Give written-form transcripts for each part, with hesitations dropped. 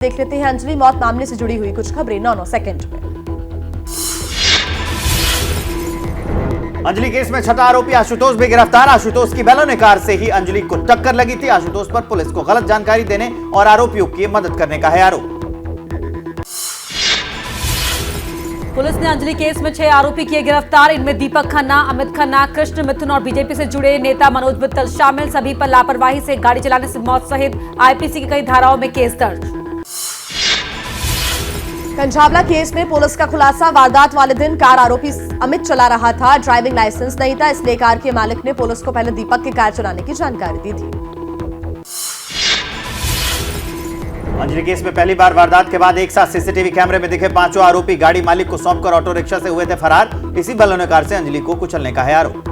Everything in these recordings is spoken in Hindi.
देख लेते हैं अंजलि मौत मामले से जुड़ी हुई कुछ खबरें 9 सेकंड में। अंजलि केस में छठा आरोपी आशुतोष भी गिरफ्तार। आशुतोष की बैलोने कार से ही अंजलि को टक्कर लगी थी। आशुतोष पर पुलिस को गलत जानकारी देने और आरोपियों की मदद करने का है आरोप। पुलिस ने अंजलि केस में 6 आरोपी किए गिरफ्तार। इनमें दीपक खन्ना, अमित खन्ना, कृष्ण मिथुन और बीजेपी से जुड़े नेता मनोज मित्तल शामिल। सभी पर लापरवाही से गाड़ी चलाने से मौत सहित आईपीसी की कई धाराओं में केस दर्ज। कंझावला केस में पुलिस का खुलासा। वारदात वाले दिन कार आरोपी अमित चला रहा था। ड्राइविंग लाइसेंस नहीं था, इसलिए कार के मालिक ने पुलिस को पहले दीपक की कार चलाने की जानकारी दी थी। अंजलि केस में पहली बार वारदात के बाद एक साथ सीसीटीवी कैमरे में दिखे पांचों आरोपी गाड़ी मालिक को सौंपकर ऑटो रिक्शा से हुए थे फरार। इसी बैलोने कार से अंजलि को कुचलने का है आरोप।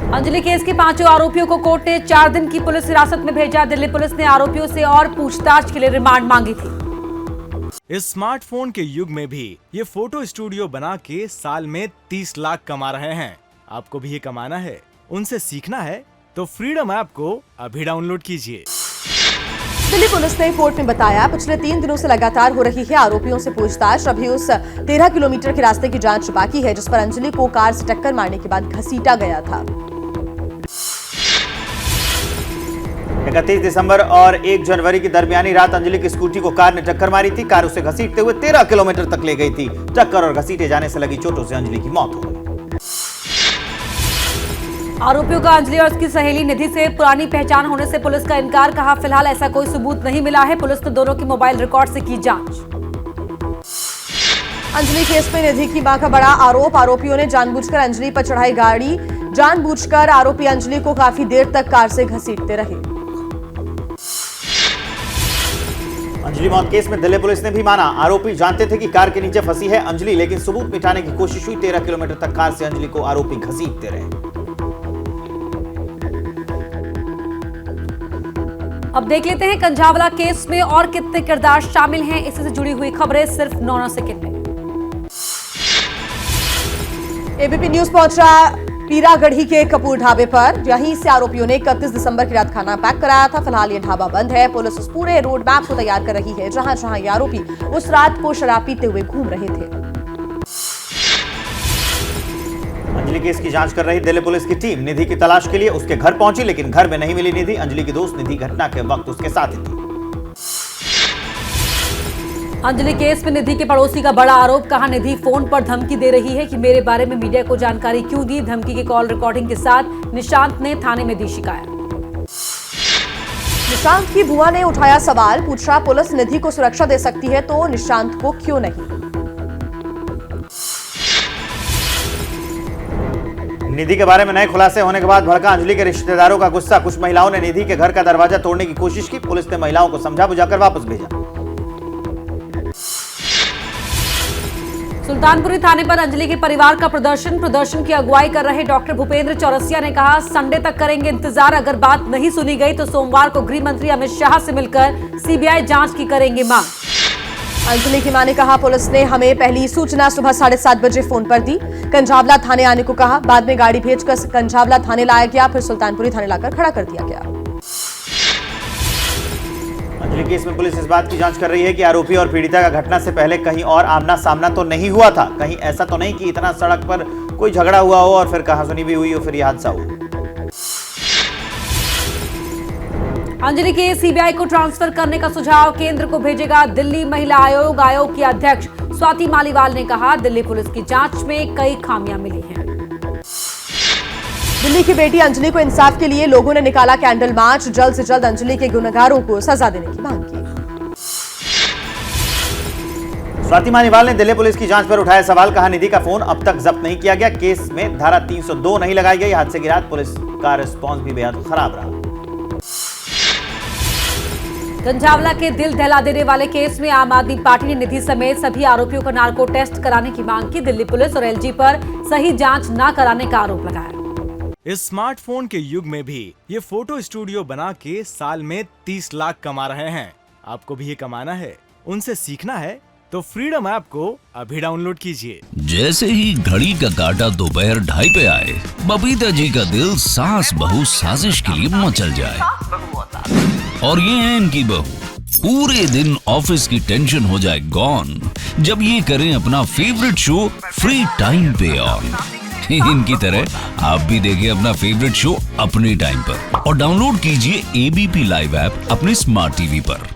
अंजलि केस के 5 आरोपियों को कोर्ट ने 4 दिन की पुलिस हिरासत में भेजा। दिल्ली पुलिस ने आरोपियों से और पूछताछ के लिए रिमांड मांगी थी। इस स्मार्टफोन के युग में भी ये फोटो स्टूडियो बना के साल में 30 लाख कमा रहे हैं। आपको भी ये कमाना है, उनसे सीखना है तो फ्रीडम ऐप को अभी डाउनलोड कीजिए। दिल्ली पुलिस ने कोर्ट में बताया, पिछले 3 दिनों से लगातार हो रही है आरोपियों से पूछताछ। अभी उस 13 किलोमीटर के रास्ते की जांच बाकी है जिस पर अंजलि को कार से टक्कर मारने के बाद घसीटा गया था। 31 दिसंबर और 1 जनवरी की दरमियानी रात अंजलि की स्कूटी को कार ने टक्कर मारी थी। कार उसे घसीटते हुए 13 किलोमीटर तक ले गई थी। टक्कर और घसीटे जाने से लगी चोटों से अंजलि की मौत हो गई। आरोपियों का अंजलि और उसकी सहेली निधि से पुरानी पहचान होने से पुलिस का इनकार। कहा, फिलहाल ऐसा कोई सबूत नहीं मिला है। पुलिस ने दोनों के मोबाइल रिकॉर्ड से की जांच। अंजलि केस में निधि की मां का बड़ा आरोप। आरोपियों ने जानबूझकर अंजलि पर चढ़ाई गाड़ी। जानबूझकर आरोपी अंजलि को काफी देर तक कार से घसीटते रहे। अंजलि मौत केस में दिल्ली पुलिस ने भी माना। आरोपी जानते थे कि कार के नीचे फंसी है अंजलि, लेकिन सबूत मिटाने की कोशिश हुई। 13 किलोमीटर तक कार से अंजलि को आरोपी घसीटते रहे। अब देख लेते हैं कंझावला केस में और कितने किरदार शामिल हैं। इससे जुड़ी हुई खबरें सिर्फ 9 सेकंड में। एबीपी न्यूज पहुंचा पीरागढ़ी के कपूर ढाबे पर। यहीं से आरोपियों ने 31 दिसंबर की रात खाना पैक कराया था। फिलहाल ये ढाबा बंद है। पुलिस उस पूरे रोड मैप को तैयार कर रही है जहां जहां ये आरोपी उस रात को शराब पीते हुए घूम रहे थे। अंजलि केस की जांच कर रही दिल्ली पुलिस की टीम निधि की तलाश के लिए उसके घर पहुंची, लेकिन घर में नहीं मिली निधि। अंजलि की दोस्त निधि घटना के वक्त उसके साथ ही थी। अंजलि केस में निधि के पड़ोसी का बड़ा आरोप। कहा, निधि फोन पर धमकी दे रही है कि मेरे बारे में मीडिया को जानकारी क्यों दी। धमकी की कॉल रिकॉर्डिंग के साथ निशांत ने थाने में दी शिकायत। निशांत की बुआ ने उठाया सवाल। पूछा, पुलिस निधि को सुरक्षा दे सकती है तो निशांत को क्यों नहीं। निधि के बारे में नए खुलासे होने के बाद भड़का अंजलि के रिश्तेदारों का गुस्सा। कुछ महिलाओं ने निधि के घर का दरवाजा तोड़ने की कोशिश की। पुलिस ने महिलाओं को समझा बुझाकर वापस भेजा। सुल्तानपुरी थाने पर अंजलि के परिवार का प्रदर्शन की अगुवाई कर रहे डॉक्टर भूपेंद्र चौरसिया ने कहा, संडे तक करेंगे इंतजार। अगर बात नहीं सुनी गई तो सोमवार को गृह मंत्री अमित शाह से मिलकर सीबीआई जांच की करेंगे मांग। अंजलि की मां ने कहा, पुलिस ने हमें पहली सूचना सुबह 7:30 बजे फोन पर दी। कंझावला थाने आने को कहा। बाद में गाड़ी भेजकर कंझावला थाने लाया गया, फिर सुल्तानपुरी थाने लाकर खड़ा कर दिया गया। अंजलि केस में पुलिस इस बात की जांच कर रही है कि आरोपी और पीड़िता का घटना से पहले कहीं और आमना सामना तो नहीं हुआ था। कहीं ऐसा तो नहीं कि इतना सड़क पर कोई झगड़ा हुआ हो और फिर कहासुनी भी हुई हो, फिर यह हादसा हुआ। अंजलि के सीबीआई को ट्रांसफर करने का सुझाव केंद्र को भेजेगा दिल्ली महिला आयोग। आयोग की अध्यक्ष स्वाति मालीवाल ने कहा, दिल्ली पुलिस की जांच में कई खामियां मिली हैं। दिल्ली की बेटी अंजलि को इंसाफ के लिए लोगों ने निकाला कैंडल मार्च। जल्द से जल्द अंजलि के गुनहगारों को सजा देने की मांग की। स्वाति मालीवाल ने दिल्ली पुलिस की जांच पर उठाया सवाल। कहा, निधि का फोन अब तक जब्त नहीं किया गया। केस में धारा 302 नहीं लगाई गई। हादसे की रात पुलिस का रिस्पॉन्स भी बेहद खराब रहा। कंझावला के दिल दहला देने वाले केस में आम आदमी पार्टी ने निधि समेत सभी आरोपियों का नार्को टेस्ट कराने की मांग की। दिल्ली पुलिस और एलजी पर सही जांच न कराने का आरोप लगाया। इस स्मार्टफोन के युग में भी ये फोटो स्टूडियो बना के साल में 30 लाख कमा रहे हैं। आपको भी ये कमाना है, उनसे सीखना है तो फ्रीडम ऐप को अभी डाउनलोड कीजिए। जैसे ही घड़ी का काटा दोपहर 2:30 पे आए, बबीता जी का दिल सास बहू साजिश के लिए मचल जाए। और ये है इनकी बहू, पूरे दिन ऑफिस की टेंशन हो जाए गॉन जब ये करें अपना फेवरेट शो फ्री टाइम पे ऑन। इनकी तरह आप भी देखिए अपना फेवरेट शो अपने टाइम पर और डाउनलोड कीजिए एबीपी लाइव ऐप अपने स्मार्ट टीवी पर।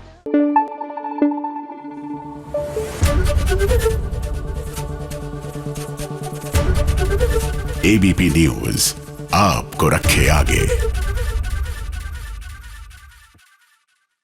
एबीपी न्यूज आपको रखे आगे।